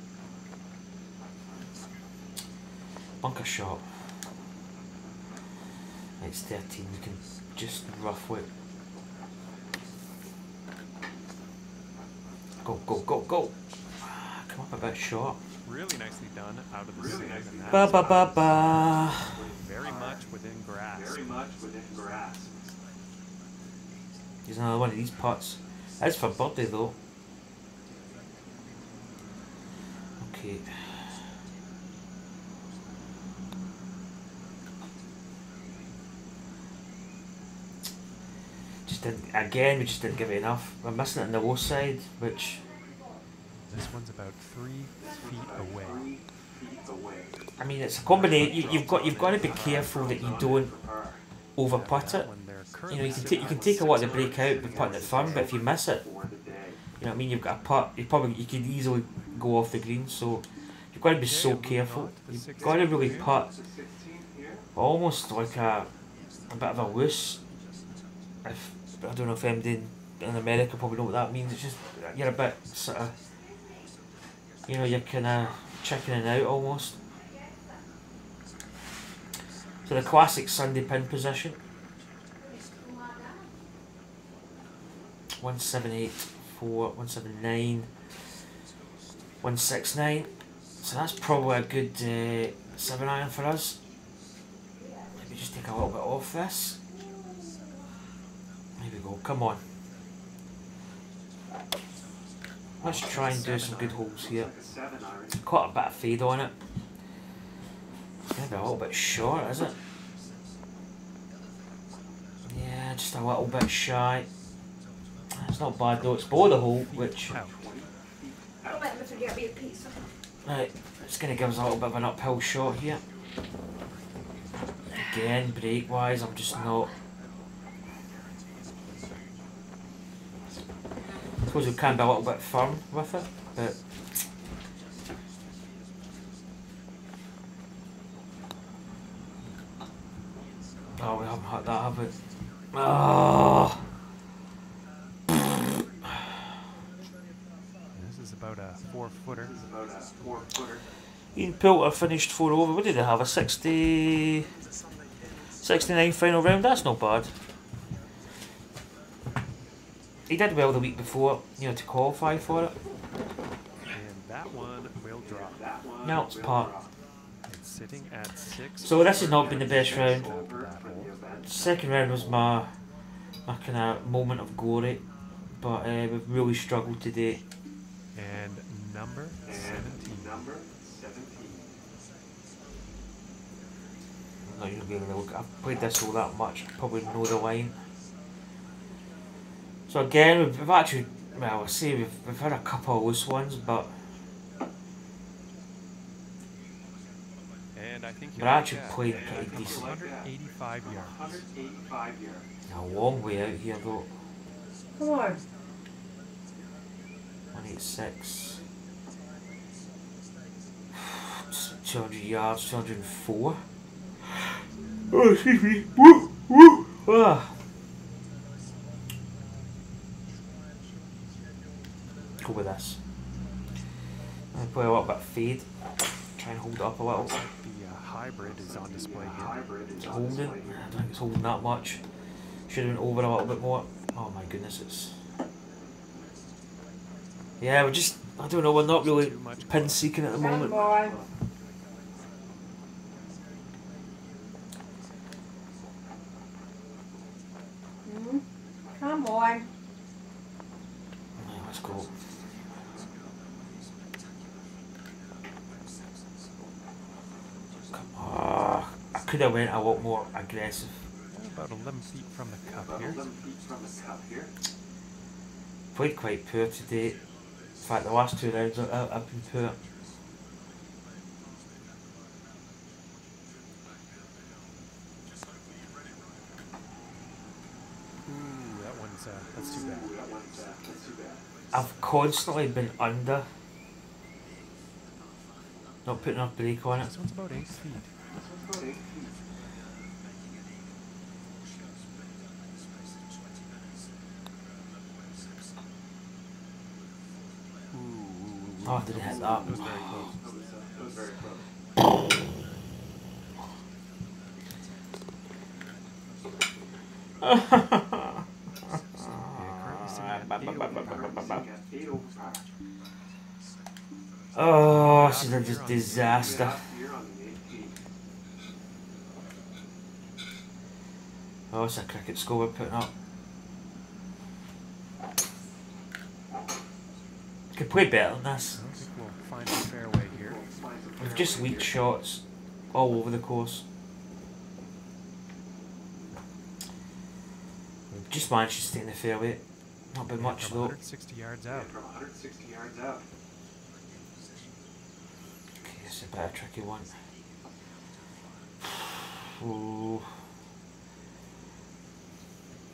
Bunker shot. It's 13. We can just rough it. Go, go, go, go! Come up a bit short. really nicely done out of the sand. And that Ba ba ba spot ba. very much within grasp. Here's another one of these putts. That's for birdie though. Okay. Just didn't. Again, we just didn't give it enough. We're missing it on the low side, which. This one's about 3 feet away. I mean, it's a combination. You've got to be careful that you don't over putt it. You know, you can take a lot of the break out with putting it firm, but if you miss it, you know what I mean. You've got a putt. You could easily go off the green. So you've got to be so careful. You've got to really putt almost like a bit of a loose. If I don't know if anybody in America probably know what that means. It's just you're a bit sort of, you know, you're kind of chickening out almost. So the classic Sunday pin position. 1784, 179, 169. So that's probably a good 7 iron for us. Maybe just take a little bit off this. There we go, come on. Let's try and do some good holes here. Quite a bit of fade on it. Maybe a little bit short, is it? Yeah, just a little bit shy. It's not bad though, it's below the hole, which... Right, it's going to give us a little bit of an uphill shot here. Again, break-wise, I'm just not... I suppose we can be a little bit firm with it, but... Oh, we haven't hit that, have we? Oh! This is about a 4-footer. Ian Poulter finished 4 over. What did they have? A 69 final round? That's not bad. He did well the week before, you know, to qualify for it. And that one will drop. No, it's par. It's sitting at 6. So this has not been the best round. After that hole. Second round was my kind of moment of glory, but we've really struggled today. And number 17. I'm not even going to look. I've played this all that much. I probably know the line. So again, we've actually, well, I say we've had a couple of loose ones, but And I think we're actually playing pretty decent. 185 yards. A long way out here though. Come on. 186. 200 yards, 204. Oh, excuse me. Woo! Woo! Ah. Go with this. I'm play a little bit of fade. Try and hold it up a little. The hybrid is on display here. It's holding. I don't think it's holding that much. Should have been over a little bit more. Oh my goodness, it's... Yeah, we're just... I don't know, we're not really pin seeking at the moment. Come on. Right, let's go. Come on. I could have went a lot more aggressive. About 11 feet from the cup here. Played quite poor today. In fact, the last 2 rounds I've been poor. Ooh, that's too bad. I've constantly been under. Not putting enough brake on it. This one's about 8 feet. Oh, I didn't hit that. It was very Oh, this is a just disaster. Oh, it's a cricket score we're putting up. Could play better than this. I don't think we'll find a fairway here. We've just weak shots all over the course. We've just managed to stay in the fairway. Not been much though. 160 yards out. Okay, it's a bit of a tricky one. Ooh.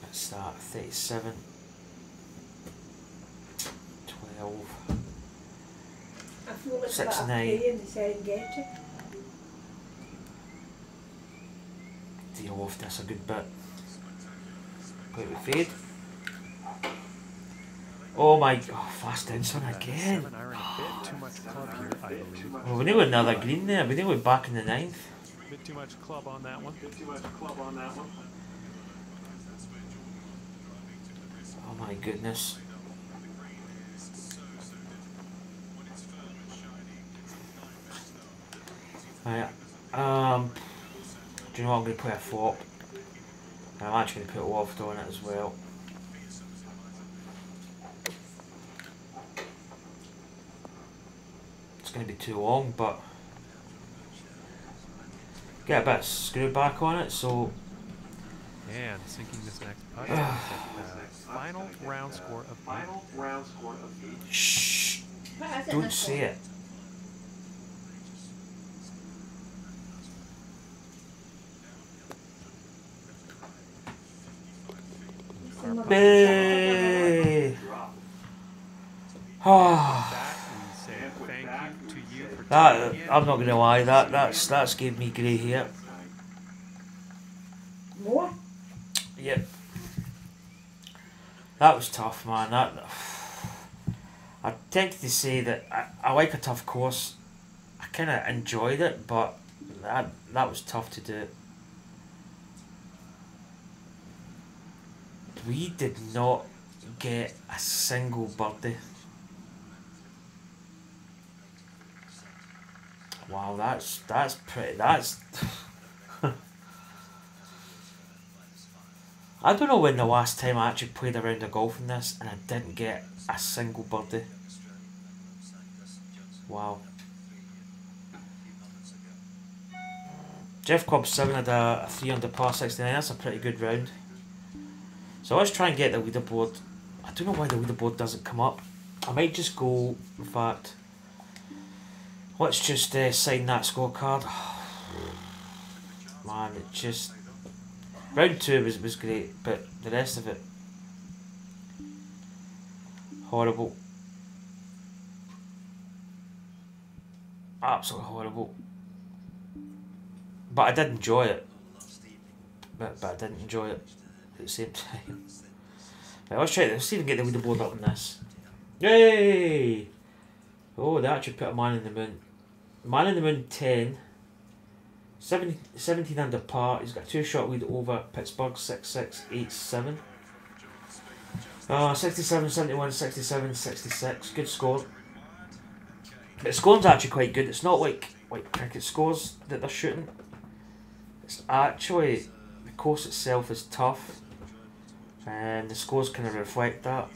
Let's start 37. 12. I feel like 6 a 9. in the Serengeti. Deal off this a good bit. Play with fade. Oh my god, fast inside again. 7 iron, a bit too much club here, I believe. Well, we need another green there. We need to be back in the 9th. Bit too much club on that one. Oh my goodness. Right, do you know what, I'm going to play a flop. And I'm actually going to put a loft on it as well. It's going to be too long, but get a bit of screw back on it, so And sinking this next putt. Final round score of 8. shh, What is it don't this say one? it. Hey. That we say thank you to you for That, tuning in. I'm not gonna lie, that's gave me grey hair. More? Yep. That was tough, man. That I tended to say that I like a tough course. I kinda enjoyed it, but that was tough to do. We did not get a single birdie. Wow, that's pretty. That's. I don't know when the last time I actually played a round of golf in this and I didn't get a single birdie. Wow. Jeff Club 7 had a 3 under par 69. That's a pretty good round. So let's try and get the leaderboard. I don't know why the leaderboard doesn't come up. I might just go, in fact, let's just sign that scorecard. Man, it just... Round 2 was great, but the rest of it... horrible. Absolutely horrible. But I did enjoy it. But I didn't enjoy it at the same time. Right, let's try this. Let's see if we can get the leaderboard up on this. Yay! Oh, they actually put a man in the moon. Man in the moon 10. 17 under par. He's got a 2-shot lead over Pittsburgh 6687. 67, 71, 67, 66. Good score. But the scoring's actually quite good. It's not like cricket scores that they're shooting. It's actually, the course itself is tough. and the scores kind of reflect that.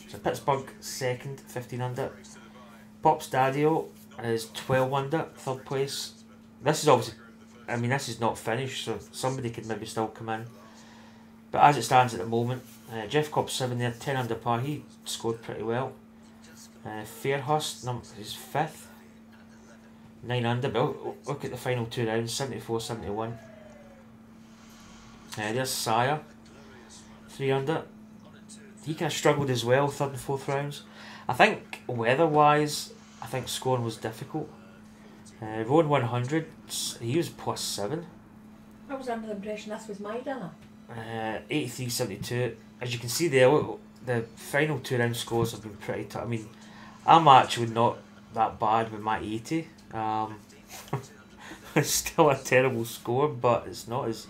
So Pittsburgh second, 15 under. Pop Stadio is 12 under, third place. This is obviously, I mean, this is not finished, so somebody could maybe still come in. But as it stands at the moment, Jeff Cobb's 7 there, 10 under par. He scored pretty well. Fairhurst is 5th, 9 under. But look at the final 2 rounds, 74, 71. There's Sire, 3 under. He kind of struggled as well, 3rd and 4th rounds. I think weather-wise, I think scoring was difficult. Rowan 100, he was +7. I was under the impression this was my dinner. 83-72. As you can see there, the final 2 round scores have been pretty tough. I mean, I'm actually not that bad with my 80. It's still a terrible score, but it's not as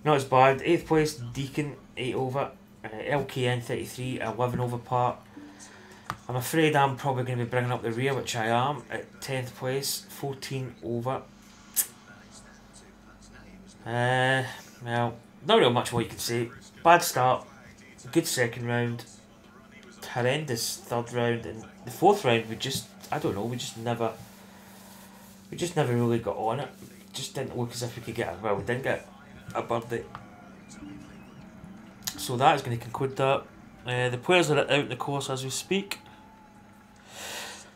bad. 8th place, Deacon, 8 over. LKN 33, 11 over par. I'm afraid I'm probably going to be bringing up the rear, which I am, at 10th place, 14 over. Well, not really much more you can say. Bad start, good second round, horrendous third round, and the 4th round we just never really got on it. Just didn't look as if we could get we didn't get a birdie. So that is going to conclude that. The players are out in the course as we speak.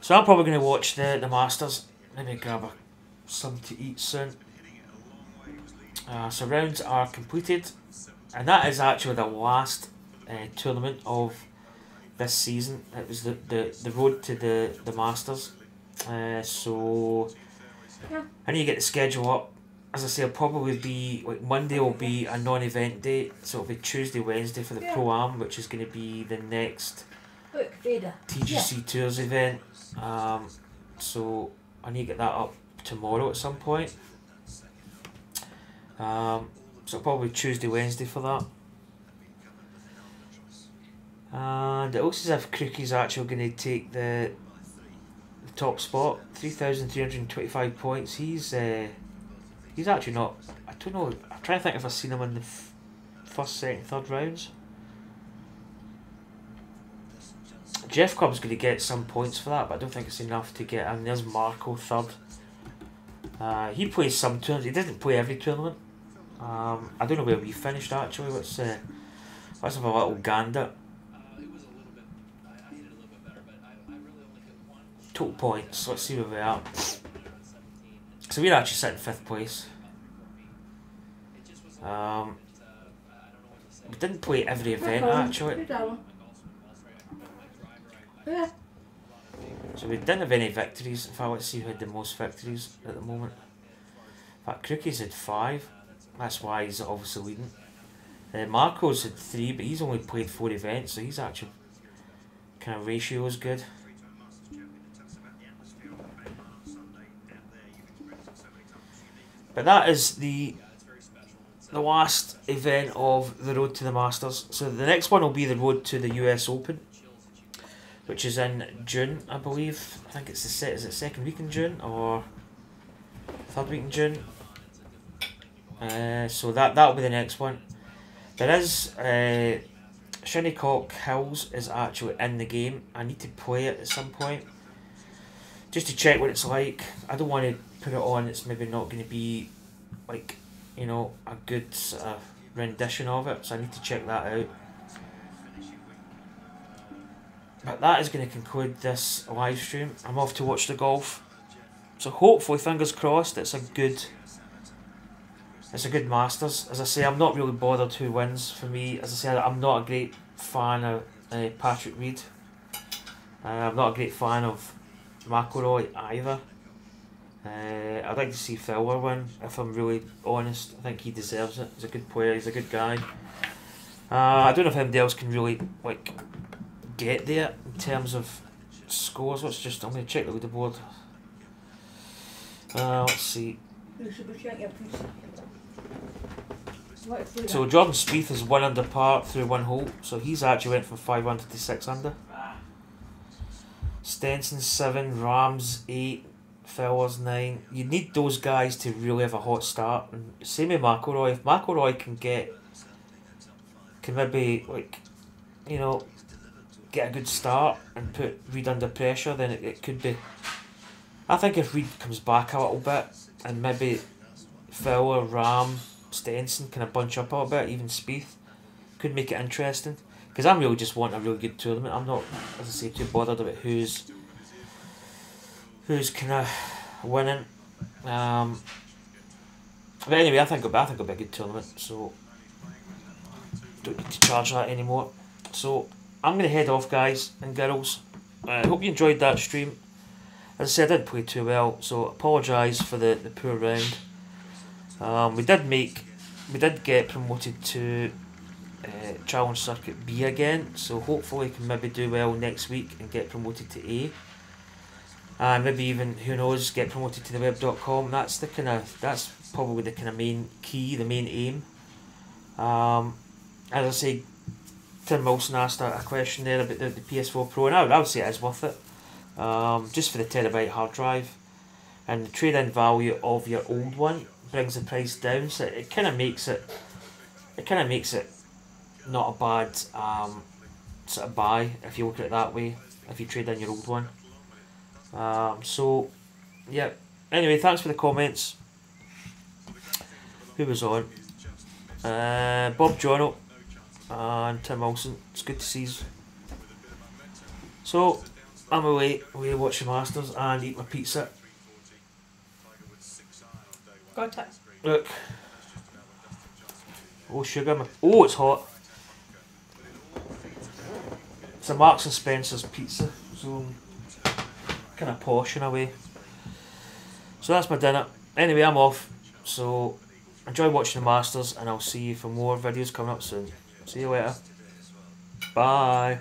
So I'm probably going to watch the Masters. Maybe grab something to eat soon. So rounds are completed. And that is actually the last tournament of this season. It was the road to the Masters. So I need to get the schedule up. As I say, it'll probably be, like, Monday will be a non-event day, so it'll be Tuesday, Wednesday for the Pro-Am, which is going to be the next TGC Tours event. So I need to get that up tomorrow at some point. So probably Tuesday, Wednesday for that. And it looks as if Crookie's actually going to take the top spot, 3,325 points. He's actually not, I don't know, I'm trying to think if I've seen him in the first, second, third rounds. Jeff Cobb's going to get some points for that, but I don't think it's enough to get, and there's Marco, 3rd. He plays some tournaments, he doesn't play every tournament. I don't know where we finished actually, let's have a little gander. Total points, let's see where we are. So we're actually sitting 5th place. We didn't play every event actually. So we didn't have any victories. In fact, let's see who had the most victories at the moment. In fact, Crookie's had 5. That's why he's obviously leading. Marco's had 3, but he's only played 4 events, so he's actually kind of ratio is good. But that is the last event of the road to the Masters. So the next one will be the road to the US Open, which is in June, I believe. I think it's is it 2nd week in June or 3rd week in June. So that'll be the next one. There is Shinnecock Hills is actually in the game. I need to play it at some point just to check what it's like. I don't want to put it on, it's maybe not going to be, like, you know, a good rendition of it, so I need to check that out. But that is going to conclude this live stream. I'm off to watch the golf, so hopefully, fingers crossed, it's a good Masters. As I say, I'm not really bothered who wins. For me, as I say, I'm not a great fan of Patrick Reed. I'm not a great fan of McIlroy either. I'd like to see Fowler win, if I'm really honest. I think he deserves it. He's a good player, he's a good guy. I don't know if anybody else can really, like, get there in terms of scores. I'm going to check the leaderboard. Let's see. So Jordan Spieth is 1 under par through 1 hole, so he's actually went from 5 under to 6 under. Stenson 7, Rams 8, Fowler's 9. You need those guys to really have a hot start. And same with McIlroy. If McIlroy can get can maybe, like, you know, get a good start and put Reed under pressure, then it could be. I think if Reed comes back a little bit and maybe Fowler, Ram, Stenson kind of bunch up a little bit, even Spieth, could make it interesting. Because I'm really just wanting a really good tournament. I'm not, as I say, too bothered about who's kind of winning. But anyway, I think it'll be a good tournament. So don't need to charge that anymore. So I'm going to head off, guys and girls. I hope you enjoyed that stream. As I said, I didn't play too well, so apologise for the poor round. We did get promoted to Challenge Circuit B again, so hopefully we can maybe do well next week and get promoted to A. And maybe even, who knows, get promoted to the web.com. That's probably the kind of main key, the main aim. As I say, Tim Wilson asked a question there about the PS4 Pro, and I would say it is worth it. Just for the terabyte hard drive, and the trade-in value of your old one brings the price down, so it kind of makes it not a bad sort of buy if you look at it that way, if you trade in your old one. So yeah, anyway, thanks for the comments. Who was on? Bob Jono and Tim Wilson. It's good to see you. So I'm away watch the Masters and eat my pizza. Got it. Look. Oh, sugar. Oh, it's hot. It's a Marks and Spencer's pizza. So kind of posh in a way. So that's my dinner. Anyway, I'm off. So enjoy watching the Masters, and I'll see you for more videos coming up soon. See you later. Bye.